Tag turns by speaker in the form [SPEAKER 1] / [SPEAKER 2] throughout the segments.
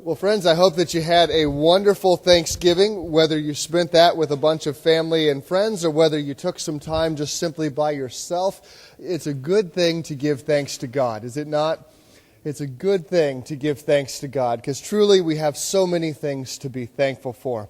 [SPEAKER 1] Well, friends, I hope that you had a wonderful Thanksgiving, whether you spent that with a bunch of family and friends or whether you took some time just simply by yourself. It's a good thing to give thanks to God, is it not? It's a good thing to give thanks to God because truly we have so many things to be thankful for.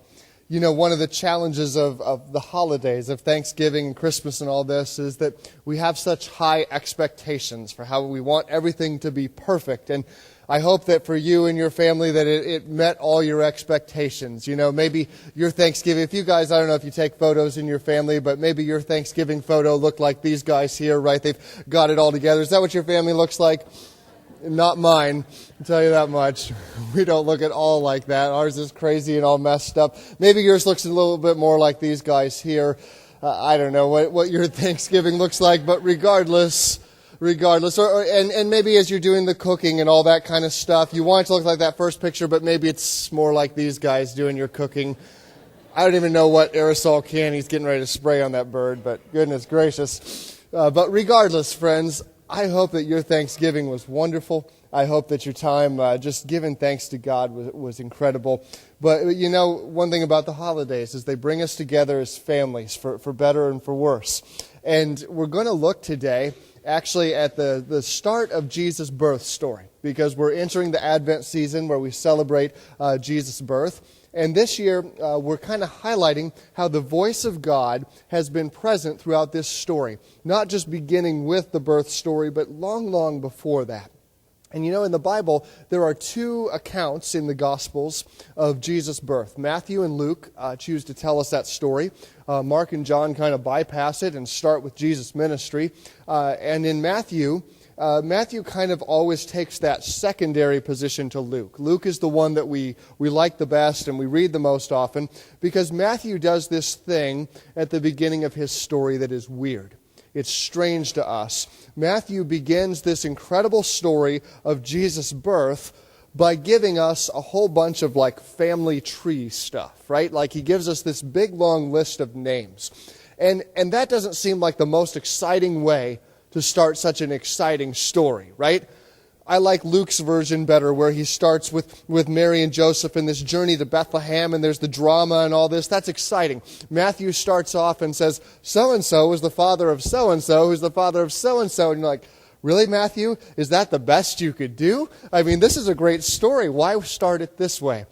[SPEAKER 1] You know, one of the challenges of the holidays, of Thanksgiving and Christmas and all this, is that we have such high expectations for how we want everything to be perfect. And I hope that for you and your family that it met all your expectations. You know, maybe your Thanksgiving, if you guys, I don't know if you take photos in your family, but maybe your Thanksgiving photo looked like these guys here, right? They've got it all together. Is that what your family looks like? Not mine, I'll tell you that much. We don't look at all like that. Ours is crazy and all messed up. Maybe yours looks a little bit more like these guys here. I don't know what your Thanksgiving looks like, but regardless, and maybe as you're doing the cooking and all that kind of stuff, you want it to look like that first picture, but maybe it's more like these guys doing your cooking. I don't even know what aerosol can he's getting ready to spray on that bird, but goodness gracious. But regardless, friends, I hope that your Thanksgiving was wonderful. I hope that your time just giving thanks to God was incredible. But, you know, one thing about the holidays is they bring us together as families for better and for worse. And we're going to look today actually at the start of Jesus' birth story because we're entering the Advent season where we celebrate Jesus' birth. And this year, we're kind of highlighting how the voice of God has been present throughout this story. Not just beginning with the birth story, but long, long before that. And you know, in the Bible, there are two accounts in the Gospels of Jesus' birth. Matthew and Luke choose to tell us that story. Mark and John kind of bypass it and start with Jesus' ministry. And in Matthew kind of always takes that secondary position to Luke. Luke is the one that we like the best and we read the most often because Matthew does this thing at the beginning of his story that is weird. It's strange to us. Matthew begins this incredible story of Jesus' birth by giving us a whole bunch of like family tree stuff, right? Like he gives us this big long list of names. And that doesn't seem like the most exciting way to start such an exciting story, right? I like Luke's version better where he starts with Mary and Joseph in this journey to Bethlehem and there's the drama and all this. That's exciting. Matthew starts off and says, so-and-so is the father of so-and-so who's the father of so-and-so. And you're like, really, Matthew? Is that the best you could do? I mean, this is a great story. Why start it this way?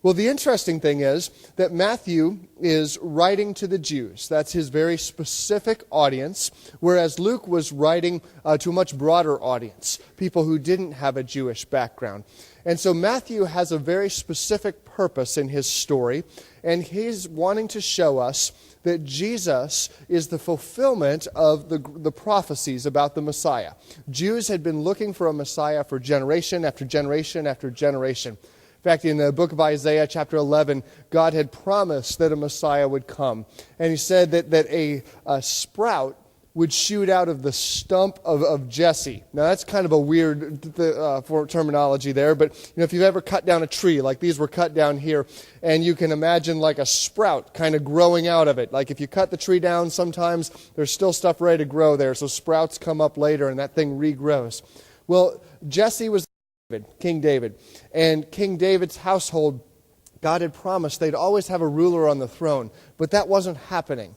[SPEAKER 1] Well, the interesting thing is that Matthew is writing to the Jews. That's his very specific audience, whereas Luke was writing to a much broader audience, people who didn't have a Jewish background. And so Matthew has a very specific purpose in his story, and he's wanting to show us that Jesus is the fulfillment of the prophecies about the Messiah. Jews had been looking for a Messiah for generation after generation after generation. In fact, in the book of Isaiah, chapter 11, God had promised that a Messiah would come. And he said that a sprout would shoot out of the stump of Jesse. Now, that's kind of a weird for terminology there, but you know, if you've ever cut down a tree, like these were cut down here, and you can imagine like a sprout kind of growing out of it. Like if you cut the tree down, sometimes there's still stuff ready to grow there, so sprouts come up later and that thing regrows. Well, Jesse was King David. And King David's household, God had promised they'd always have a ruler on the throne. But that wasn't happening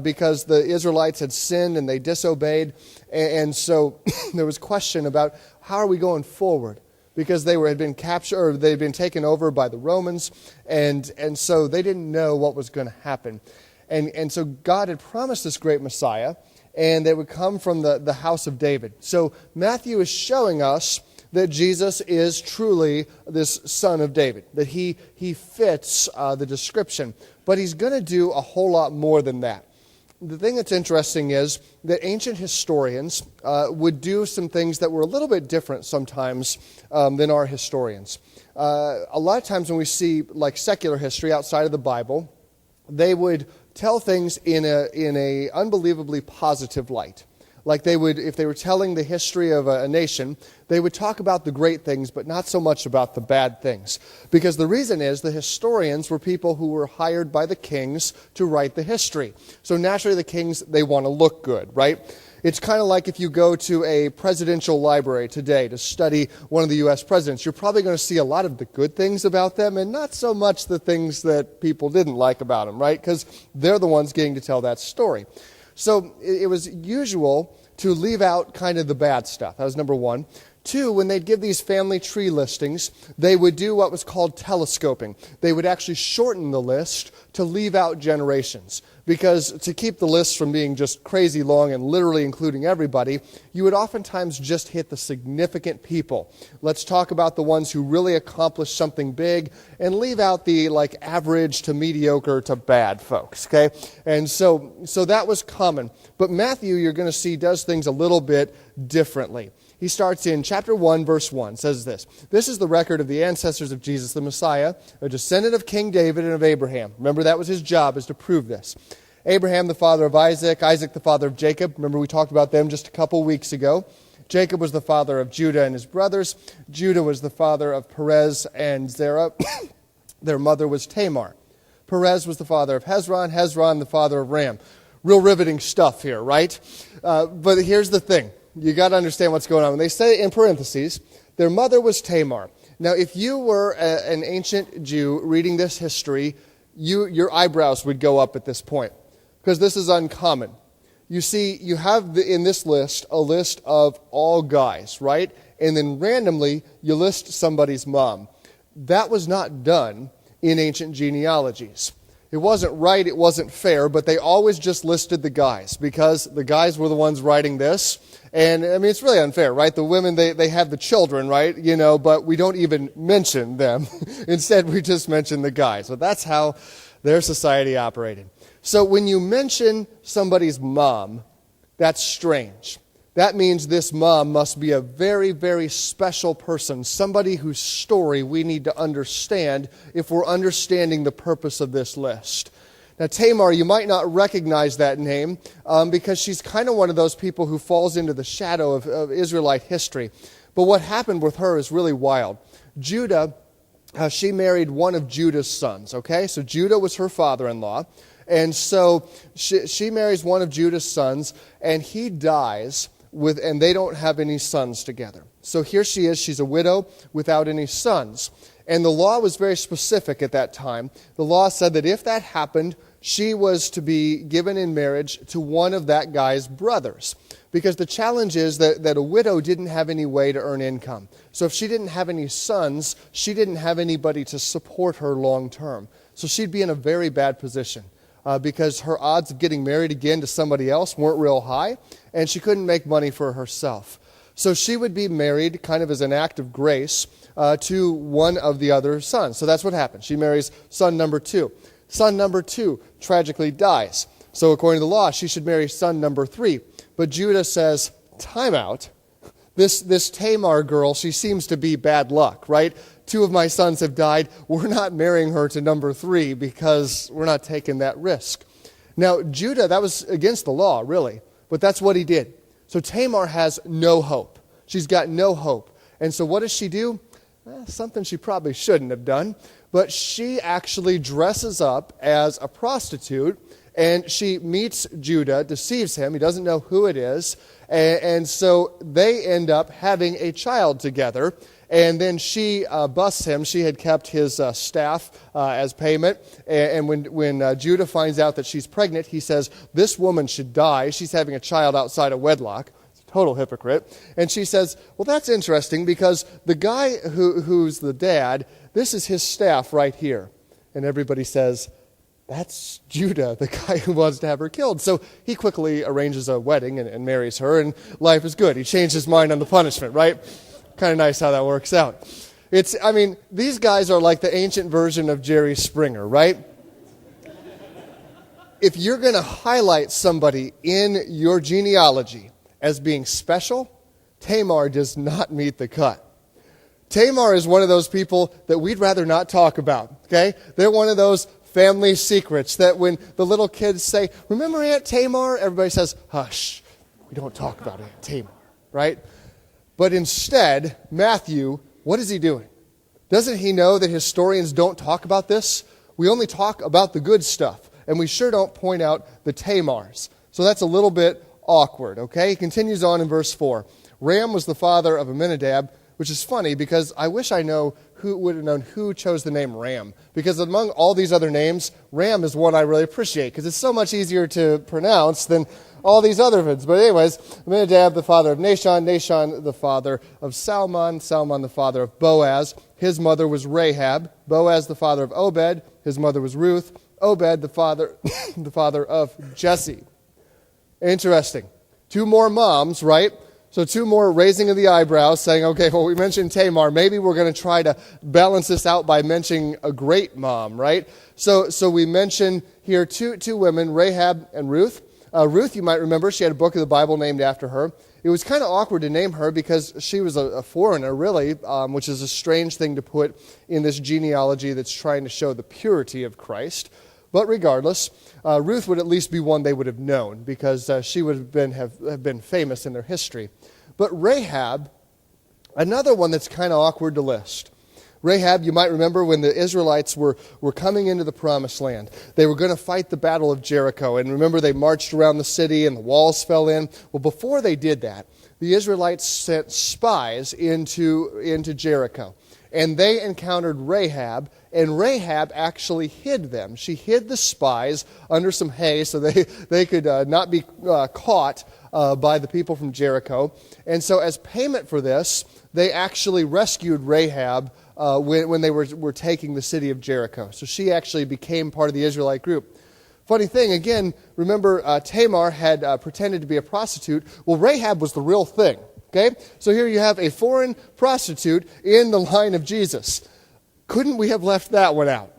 [SPEAKER 1] because the Israelites had sinned and they disobeyed. And so there was question about how are we going forward? Because they had been captured, or they'd been taken over by the Romans. And so they didn't know what was going to happen. And so God had promised this great Messiah, and they would come from the house of David. So Matthew is showing us that Jesus is truly this son of David, that he fits the description. But he's going to do a whole lot more than that. The thing that's interesting is that ancient historians would do some things that were a little bit different sometimes than our historians. A lot of times when we see like secular history outside of the Bible, they would tell things in a unbelievably positive light. Like they would, if they were telling the history of a nation, they would talk about the great things, but not so much about the bad things. Because the reason is the historians were people who were hired by the kings to write the history. So naturally the kings, they want to look good, right? It's kind of like if you go to a presidential library today to study one of the U.S. presidents, you're probably going to see a lot of the good things about them and not so much the things that people didn't like about them, right? Because they're the ones getting to tell that story. So it was usual to leave out kind of the bad stuff. That was number one. Two, when they'd give these family tree listings, they would do what was called telescoping. They would actually shorten the list to leave out generations. Because to keep the list from being just crazy long and literally including everybody, you would oftentimes just hit the significant people. Let's talk about the ones who really accomplished something big and leave out the average to mediocre to bad folks, okay? And so that was common. But Matthew, you're going to see, does things a little bit differently. He starts in chapter 1, verse 1, says this. This is the record of the ancestors of Jesus, the Messiah, a descendant of King David and of Abraham. Remember, that was his job, is to prove this. Abraham, the father of Isaac, Isaac, the father of Jacob. Remember, we talked about them just a couple weeks ago. Jacob was the father of Judah and his brothers. Judah was the father of Perez and Zerah. Their mother was Tamar. Perez was the father of Hezron. Hezron, the father of Ram. Real riveting stuff here, right? But here's the thing. You got to understand what's going on. When they say in parentheses, their mother was Tamar. Now, if you were an ancient Jew reading this history, your eyebrows would go up at this point, because this is uncommon. You see, you have in this list a list of all guys, right? And then randomly, you list somebody's mom. That was not done in ancient genealogies. It wasn't right, it wasn't fair, but they always just listed the guys, because the guys were the ones writing this. And, I mean, it's really unfair, right? The women, they have the children, right? But we don't even mention them. Instead, we just mention the guys. So that's how their society operated. So when you mention somebody's mom, that's strange. That means this mom must be a very, very special person, somebody whose story we need to understand if we're understanding the purpose of this list. Now, Tamar, you might not recognize that name because she's kind of one of those people who falls into the shadow of Israelite history. But what happened with her is really wild. Judah, she married one of Judah's sons, okay? So Judah was her father-in-law. And so she marries one of Judah's sons, and he dies, and they don't have any sons together. So here she is, she's a widow without any sons. And the law was very specific at that time. The law said that if that happened, she was to be given in marriage to one of that guy's brothers. Because the challenge is that a widow didn't have any way to earn income. So if she didn't have any sons, she didn't have anybody to support her long term. So she'd be in a very bad position because her odds of getting married again to somebody else weren't real high, and she couldn't make money for herself. So she would be married kind of as an act of grace to one of the other sons. So that's what happened. She marries son number 2. Son number 2 tragically dies. So according to the law, she should marry son number 3. But Judah says, time out. This Tamar girl, she seems to be bad luck, right? 2 of my sons have died. We're not marrying her to number 3 because we're not taking that risk. Now, Judah, that was against the law, really. But that's what he did. So Tamar has no hope. She's got no hope. And so what does she do? Something she probably shouldn't have done. But she actually dresses up as a prostitute, and she meets Judah, deceives him. He doesn't know who it is. And so they end up having a child together. And then she busts him. She had kept his staff as payment. And when Judah finds out that she's pregnant, he says, this woman should die. She's having a child outside of wedlock. Total hypocrite. And she says, well, that's interesting because the guy who's the dad, this is his staff right here. And everybody says, that's Judah, the guy who wants to have her killed. So he quickly arranges a wedding and marries her, and life is good. He changed his mind on the punishment, right? Kind of nice how that works out. These guys are like the ancient version of Jerry Springer, right? If you're going to highlight somebody in your genealogy as being special, Tamar does not meet the cut. Tamar is one of those people that we'd rather not talk about, okay? They're one of those family secrets that when the little kids say, remember Aunt Tamar? Everybody says, hush, we don't talk about Aunt Tamar, right? But instead, Matthew, what is he doing? Doesn't he know that historians don't talk about this? We only talk about the good stuff, and we sure don't point out the Tamars. So that's a little bit awkward, okay? He continues on in verse 4. Ram was the father of Amminadab, which is funny because I wish I would have known who chose the name Ram. Because among all these other names, Ram is one I really appreciate because it's so much easier to pronounce than all these other ones. But anyways, Amminadab, the father of Nahshon, Nahshon, the father of Salmon, Salmon, the father of Boaz. His mother was Rahab. Boaz, the father of Obed. His mother was Ruth. Obed, the father, the father of Jesse. Interesting. Two more moms, right? So two more raising of the eyebrows, saying, okay, well, we mentioned Tamar. Maybe we're going to try to balance this out by mentioning a great mom, right? So we mention here two women, Rahab and Ruth. Ruth, you might remember, she had a book of the Bible named after her. It was kind of awkward to name her because she was a foreigner, really, which is a strange thing to put in this genealogy that's trying to show the purity of Christ. But regardless, Ruth would at least be one they would have known because she would have been famous in their history. But Rahab, another one that's kind of awkward to list. Rahab, you might remember when the Israelites were coming into the Promised Land. They were going to fight the Battle of Jericho. And remember, they marched around the city and the walls fell in. Well, before they did that, the Israelites sent spies into Jericho. And they encountered Rahab, and Rahab actually hid them. She hid the spies under some hay so they could not be caught by the people from Jericho. And so as payment for this, they actually rescued Rahab when they were taking the city of Jericho. So she actually became part of the Israelite group. Funny thing, again, remember Tamar had pretended to be a prostitute. Well, Rahab was the real thing. Okay, so here you have a foreign prostitute in the line of Jesus. Couldn't we have left that one out?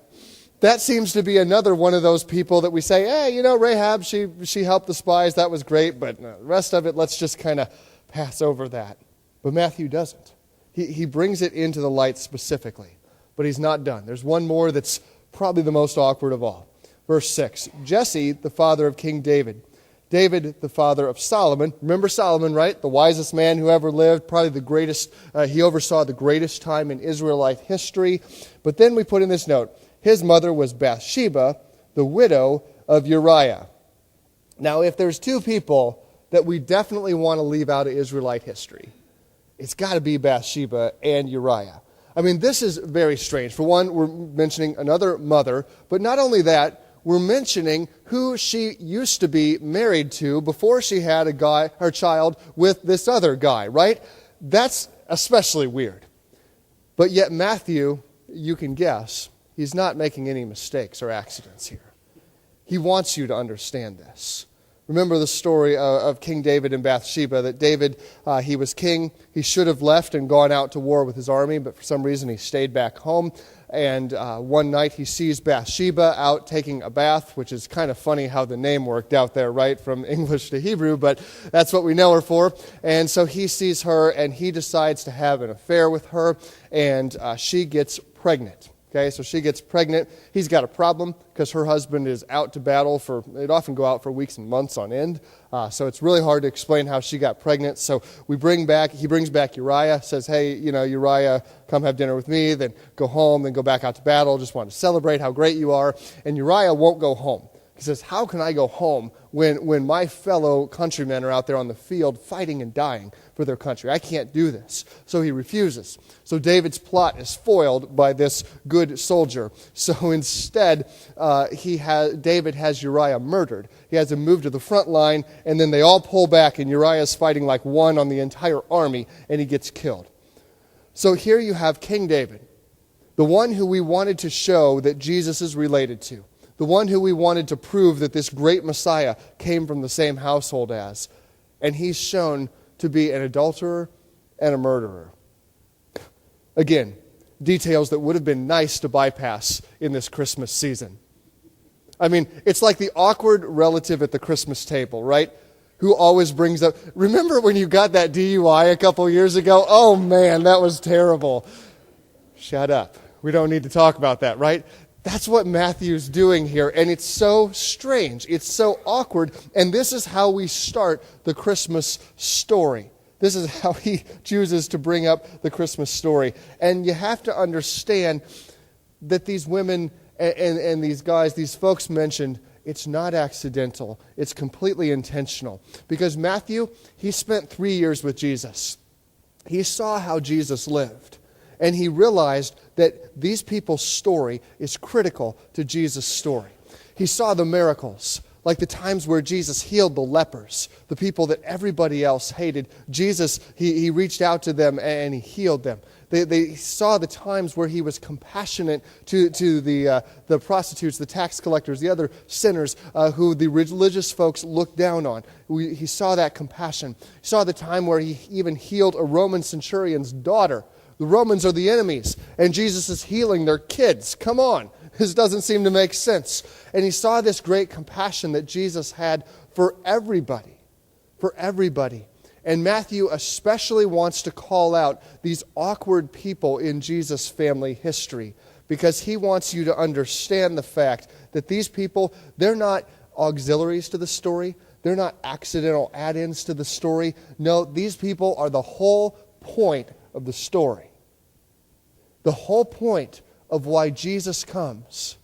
[SPEAKER 1] That seems to be another one of those people that we say, hey, Rahab, she helped the spies, that was great, but the rest of it, let's just kind of pass over that. But Matthew doesn't. He brings it into the light specifically, but he's not done. There's one more that's probably the most awkward of all. Verse 6, Jesse, the father of King David. David, the father of Solomon. Remember Solomon, right? The wisest man who ever lived, probably the greatest. He oversaw the greatest time in Israelite history. But then we put in this note, his mother was Bathsheba, the widow of Uriah. Now, if there's two people that we definitely want to leave out of Israelite history, it's got to be Bathsheba and Uriah. I mean, this is very strange. For one, we're mentioning another mother, but not only that, we're mentioning who she used to be married to before she had her child with this other guy, right? That's especially weird. But yet Matthew, you can guess, he's not making any mistakes or accidents here. He wants you to understand this. Remember the story of King David and Bathsheba, that David, he was king. He should have left and gone out to war with his army, but for some reason he stayed back home. And one night he sees Bathsheba out taking a bath, which is kind of funny how the name worked out there, right, from English to Hebrew, but that's what we know her for. And so he sees her, and he decides to have an affair with her, and she gets pregnant. Okay, so she gets pregnant. He's got a problem because her husband is out to battle they'd often go out for weeks and months on end. So it's really hard to explain how she got pregnant. So he brings back Uriah, says, hey, Uriah, come have dinner with me, then go home, then go back out to battle. Just want to celebrate how great you are. And Uriah won't go home. He says, how can I go home when my fellow countrymen are out there on the field fighting and dying for their country? I can't do this. So he refuses. So David's plot is foiled by this good soldier. So instead, David has Uriah murdered. He has him moved to the front line, and then they all pull back, and Uriah's fighting like one on the entire army, and he gets killed. So here you have King David, the one who we wanted to show that Jesus is related to. The one who we wanted to prove that this great Messiah came from the same household as. And he's shown to be an adulterer and a murderer. Again, details that would have been nice to bypass in this Christmas season. I mean, it's like the awkward relative at the Christmas table, right? Who always brings up, remember when you got that DUI a couple years ago? Oh man, that was terrible. Shut up. We don't need to talk about that, right? That's what Matthew's doing here, and it's so strange. It's so awkward, and this is how we start the Christmas story. This is how he chooses to bring up the Christmas story. And you have to understand that these women and these guys, these folks mentioned, it's not accidental. It's completely intentional. Because Matthew, he spent 3 years with Jesus. He saw how Jesus lived. And he realized that these people's story is critical to Jesus' story. He saw the miracles, like the times where Jesus healed the lepers, the people that everybody else hated. Jesus, he reached out to them and he healed them. They saw the times where he was compassionate to the prostitutes, the tax collectors, the other sinners who the religious folks looked down on. He saw that compassion. He saw the time where he even healed a Roman centurion's daughter. The Romans are the enemies, and Jesus is healing their kids. Come on. This doesn't seem to make sense. And he saw this great compassion that Jesus had for everybody. For everybody. And Matthew especially wants to call out these awkward people in Jesus' family history, because he wants you to understand the fact that these people, they're not auxiliaries to the story. They're not accidental add-ins to the story. No, these people are the whole point of the story. The whole point of why Jesus comes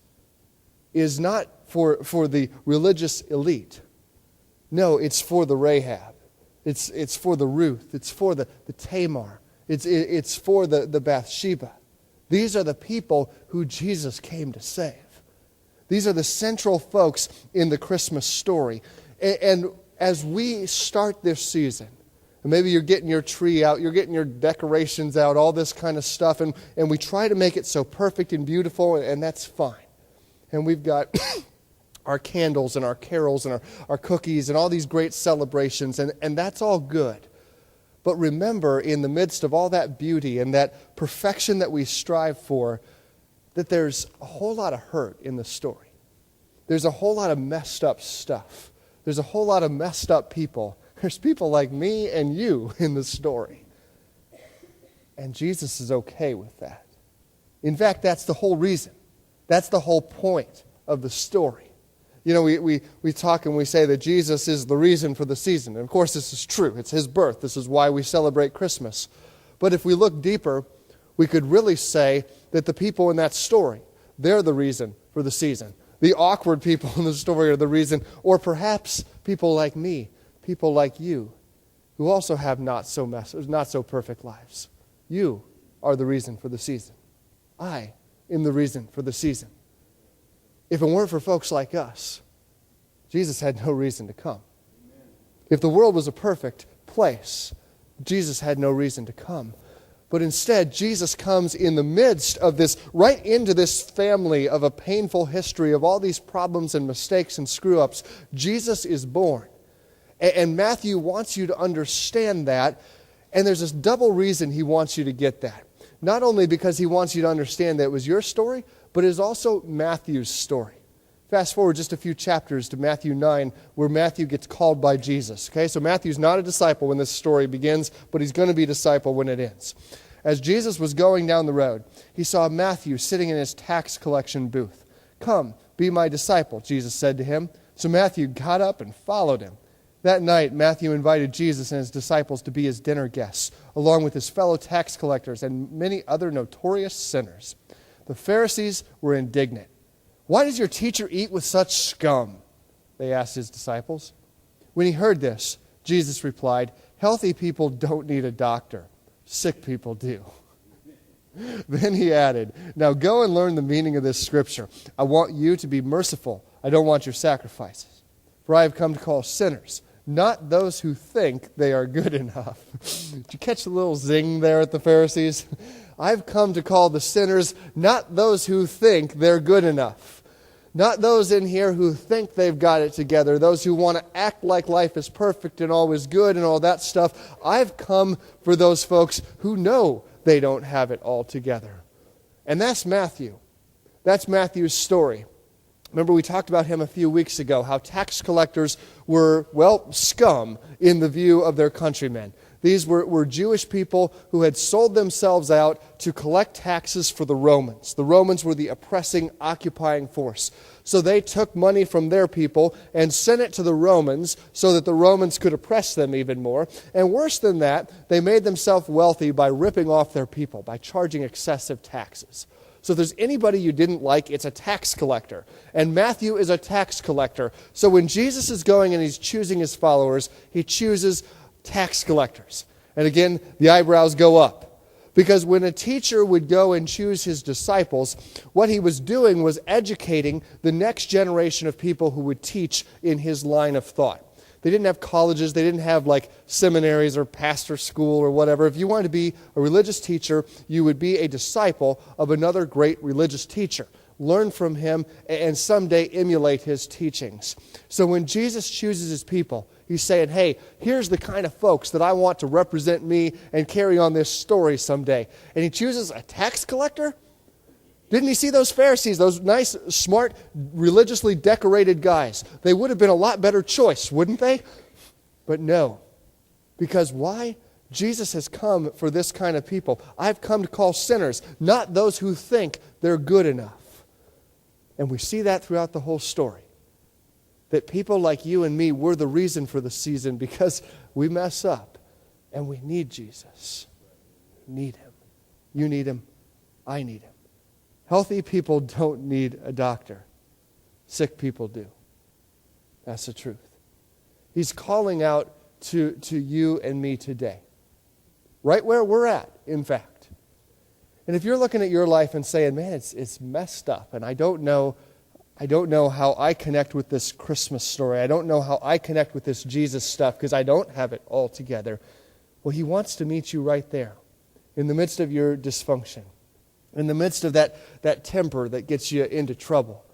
[SPEAKER 1] is not for the religious elite. No, it's for the Rahab. It's for the Ruth. It's for the Tamar. It's for the Bathsheba. These are the people who Jesus came to save. These are the central folks in the Christmas story. And as we start this season, and maybe you're getting your tree out, you're getting your decorations out, all this kind of stuff, and we try to make it so perfect and beautiful, and that's fine. And we've got our candles and our carols and our cookies and all these great celebrations, and that's all good. But remember, in the midst of all that beauty and that perfection that we strive for, that there's a whole lot of hurt in the story. There's a whole lot of messed up stuff. There's a whole lot of messed up people. There's people like me and you in the story. And Jesus is okay with that. In fact, that's the whole reason. That's the whole point of the story. You know, we talk and we say that Jesus is the reason for the season. And of course, this is true. It's his birth. This is why we celebrate Christmas. But if we look deeper, we could really say that the people in that story, they're the reason for the season. The awkward people in the story are the reason. Or perhaps people like me, people like you, who also have not so perfect lives. You are the reason for the season. I am the reason for the season. If it weren't for folks like us, Jesus had no reason to come. If the world was a perfect place, Jesus had no reason to come. But instead, Jesus comes in the midst of this, right into this family of a painful history of all these problems and mistakes and screw-ups. Jesus is born. And Matthew wants you to understand that, and there's this double reason he wants you to get that. Not only because he wants you to understand that it was your story, but it is also Matthew's story. Fast forward just a few chapters to Matthew 9, where Matthew gets called by Jesus. Okay, so Matthew's not a disciple when this story begins, but he's going to be a disciple when it ends. As Jesus was going down the road, he saw Matthew sitting in his tax collection booth. "Come, be my disciple," Jesus said to him. So Matthew got up and followed him. That night, Matthew invited Jesus and his disciples to be his dinner guests, along with his fellow tax collectors and many other notorious sinners. The Pharisees were indignant. "Why does your teacher eat with such scum?" they asked his disciples. When he heard this, Jesus replied, "Healthy people don't need a doctor. Sick people do." Then he added, "Now go and learn the meaning of this scripture. I want you to be merciful. I don't want your sacrifices. For I have come to call sinners, not those who think they are good enough." Did you catch the little zing there at the Pharisees? I've come to call the sinners, not those who think they're good enough. Not those in here who think they've got it together, those who want to act like life is perfect and always good and all that stuff. I've come for those folks who know they don't have it all together. And that's Matthew. That's Matthew's story. Remember, we talked about him a few weeks ago, how tax collectors were, well, scum in the view of their countrymen. These were Jewish people who had sold themselves out to collect taxes for the Romans. The Romans were the oppressing, occupying force. So they took money from their people and sent it to the Romans so that the Romans could oppress them even more. And worse than that, they made themselves wealthy by ripping off their people, by charging excessive taxes. So if there's anybody you didn't like, it's a tax collector. And Matthew is a tax collector. So when Jesus is going and he's choosing his followers, he chooses tax collectors. And again, the eyebrows go up. Because when a teacher would go and choose his disciples, what he was doing was educating the next generation of people who would teach in his line of thought. They didn't have colleges, they didn't have like seminaries or pastor school or whatever. If you wanted to be a religious teacher, you would be a disciple of another great religious teacher. Learn from him and someday emulate his teachings. So when Jesus chooses his people, he's saying, hey, here's the kind of folks that I want to represent me and carry on this story someday. And he chooses a tax collector? Didn't he see those Pharisees, those nice, smart, religiously decorated guys? They would have been a lot better choice, wouldn't they? But no. Because why? Jesus has come for this kind of people. I've come to call sinners, not those who think they're good enough. And we see that throughout the whole story. That people like you and me, we're the reason for the season because we mess up. And we need Jesus. Need him. You need him. I need him. Healthy people don't need a doctor. Sick people do. That's the truth. He's calling out to you and me today. Right where we're at, in fact. And if you're looking at your life and saying, man, it's messed up, and I don't know how I connect with this Christmas story. I don't know how I connect with this Jesus stuff because I don't have it all together. Well, he wants to meet you right there in the midst of your dysfunction, in the midst of that temper that gets you into trouble,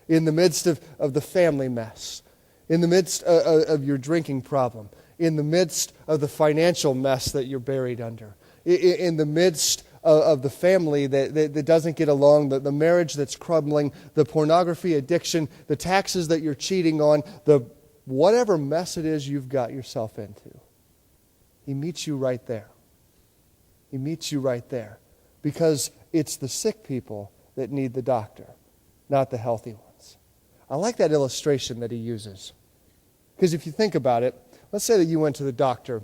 [SPEAKER 1] in the midst of the family mess, in the midst of your drinking problem, in the midst of the financial mess that you're buried under, in the midst of the family that doesn't get along, the marriage that's crumbling, the pornography addiction, the taxes that you're cheating on, the whatever mess it is you've got yourself into. He meets you right there. He meets you right there. Because it's the sick people that need the doctor, not the healthy ones. I like that illustration that he uses. Because if you think about it, let's say that you went to the doctor.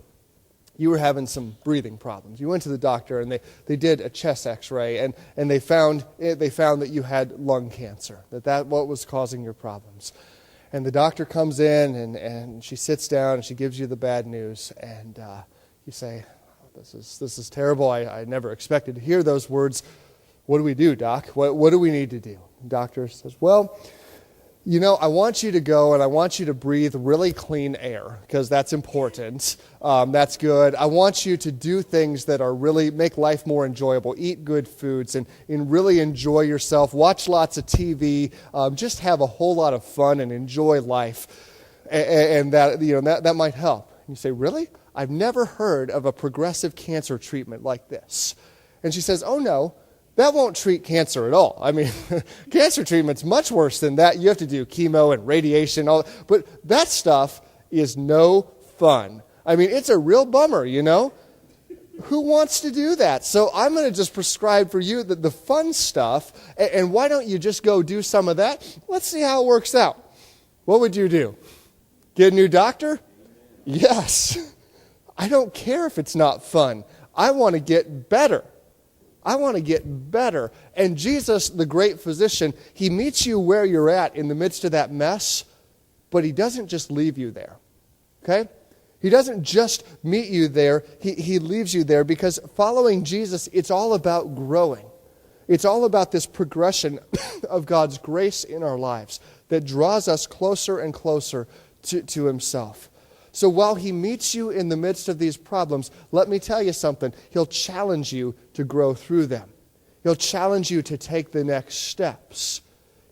[SPEAKER 1] You were having some breathing problems. You went to the doctor and they did a chest x-ray and they found that you had lung cancer, that what was causing your problems. And the doctor comes in and she sits down and she gives you the bad news and you say, this is terrible. I never expected to hear those words. What do we do, Doc? What do we need to do? The doctor says, well, I want you to go and I want you to breathe really clean air because that's important. That's good. I want you to do things that are really make life more enjoyable. Eat good foods and really enjoy yourself. Watch lots of TV. Just have a whole lot of fun and enjoy life. And that might help. And you say, really? I've never heard of a progressive cancer treatment like this. And she says, oh no. That won't treat cancer at all. I mean, cancer treatment's much worse than that. You have to do chemo and radiation, but that stuff is no fun. I mean, it's a real bummer, Who wants to do that? So I'm going to just prescribe for you the fun stuff, and why don't you just go do some of that? Let's see how it works out. What would you do? Get a new doctor? Yes. I don't care if it's not fun. I want to get better. I want to get better. And Jesus, the great physician, he meets you where you're at in the midst of that mess, but he doesn't just leave you there. Okay? He doesn't just meet you there. He leaves you there because following Jesus, it's all about growing. It's all about this progression of God's grace in our lives that draws us closer and closer to himself. So while he meets you in the midst of these problems, let me tell you something. He'll challenge you to grow through them. He'll challenge you to take the next steps.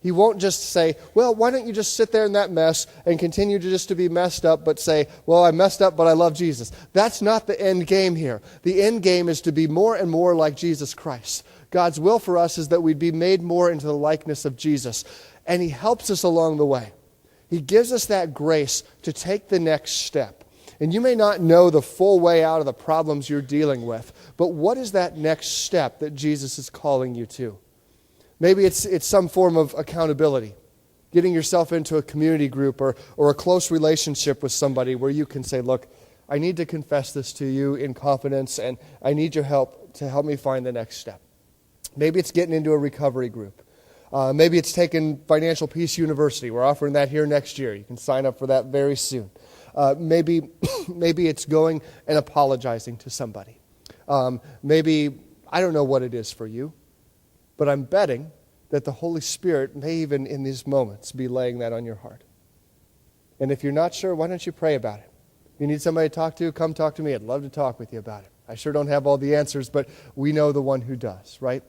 [SPEAKER 1] He won't just say, well, why don't you just sit there in that mess and continue to be messed up, but say, well, I messed up, but I love Jesus. That's not the end game here. The end game is to be more and more like Jesus Christ. God's will for us is that we'd be made more into the likeness of Jesus. And he helps us along the way. He gives us that grace to take the next step. And you may not know the full way out of the problems you're dealing with, but what is that next step that Jesus is calling you to? Maybe it's some form of accountability, getting yourself into a community group or a close relationship with somebody where you can say, look, I need to confess this to you in confidence, and I need your help to help me find the next step. Maybe it's getting into a recovery group. Maybe it's taking Financial Peace University. We're offering that here next year. You can sign up for that very soon. Maybe it's going and apologizing to somebody. Maybe, I don't know what it is for you, but I'm betting that the Holy Spirit may even in these moments be laying that on your heart. And if you're not sure, why don't you pray about it? If you need somebody to talk to, come talk to me. I'd love to talk with you about it. I sure don't have all the answers, but we know the one who does, right?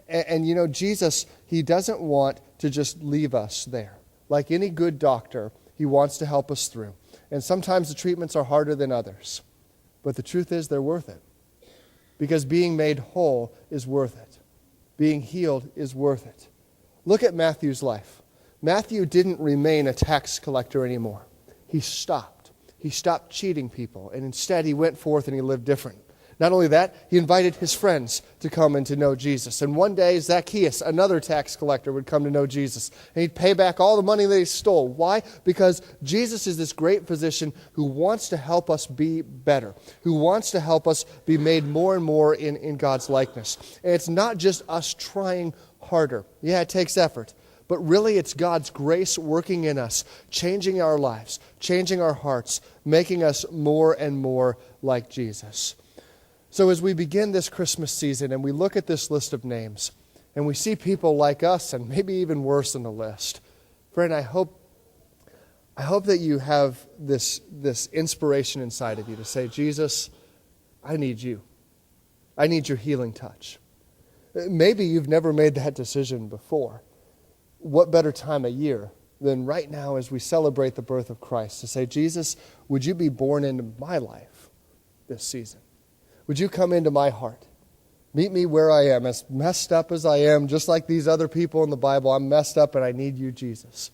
[SPEAKER 1] And you know, Jesus, he doesn't want to just leave us there. Like any good doctor, he wants to help us through. And sometimes the treatments are harder than others. But the truth is they're worth it. Because being made whole is worth it. Being healed is worth it. Look at Matthew's life. Matthew didn't remain a tax collector anymore. He stopped. He stopped cheating people, and instead he went forth and he lived different. Not only that, he invited his friends to come and to know Jesus. And one day, Zacchaeus, another tax collector, would come to know Jesus. And he'd pay back all the money that he stole. Why? Because Jesus is this great physician who wants to help us be better, who wants to help us be made more and more in God's likeness. And it's not just us trying harder. Yeah, it takes effort. But really, it's God's grace working in us, changing our lives, changing our hearts, making us more and more like Jesus. So as we begin this Christmas season and we look at this list of names and we see people like us and maybe even worse in the list, friend, I hope that you have this inspiration inside of you to say, Jesus, I need you. I need your healing touch. Maybe you've never made that decision before. What better time of year than right now as we celebrate the birth of Christ to say, Jesus, would you be born into my life this season? Would you come into my heart? Meet me where I am, as messed up as I am, just like these other people in the Bible. I'm messed up and I need you, Jesus.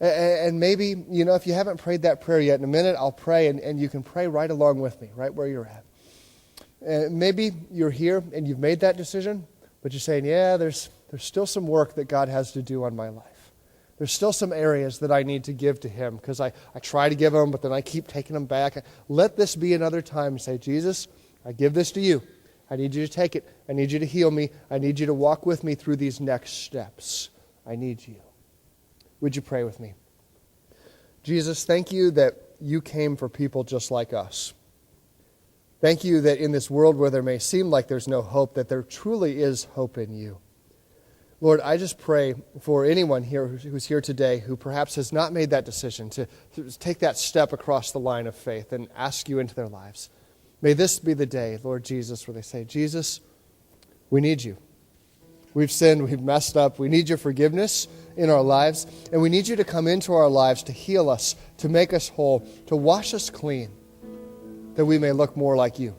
[SPEAKER 1] And maybe, you know, if you haven't prayed that prayer yet, in a minute I'll pray and you can pray right along with me, right where you're at. Maybe you're here and you've made that decision, but you're saying, yeah, there's still some work that God has to do on my life. There's still some areas that I need to give to him because I try to give them, but then I keep taking them back. Let this be another time to say, Jesus, I give this to you. I need you to take it. I need you to heal me. I need you to walk with me through these next steps. I need you. Would you pray with me? Jesus, thank you that you came for people just like us. Thank you that in this world where there may seem like there's no hope, that there truly is hope in you. Lord, I just pray for anyone here who's here today who perhaps has not made that decision to take that step across the line of faith and ask you into their lives. May this be the day, Lord Jesus, where they say, Jesus, we need you. We've sinned, we've messed up. We need your forgiveness in our lives, and we need you to come into our lives to heal us, to make us whole, to wash us clean, that we may look more like you.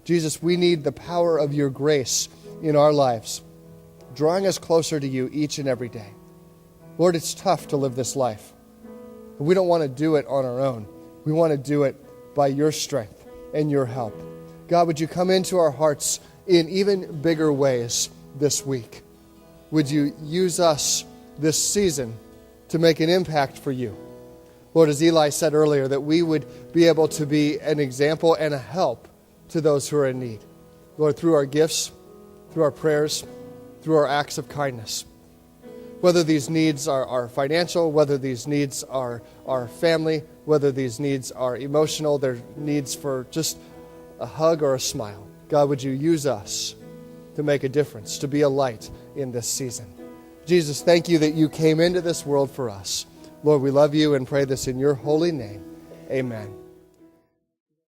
[SPEAKER 1] Jesus, we need the power of your grace in our lives, drawing us closer to you each and every day. Lord, it's tough to live this life. We don't want to do it on our own. We want to do it by your strength and your help. God, would you come into our hearts in even bigger ways this week? Would you use us this season to make an impact for you? Lord, as Eli said earlier, that we would be able to be an example and a help to those who are in need. Lord, through our gifts, through our prayers, through our acts of kindness. Whether these needs are financial, whether these needs are family, whether these needs are emotional, they're needs for just a hug or a smile. God, would you use us to make a difference, to be a light in this season? Jesus, thank you that you came into this world for us. Lord, we love you and pray this in your holy name. Amen.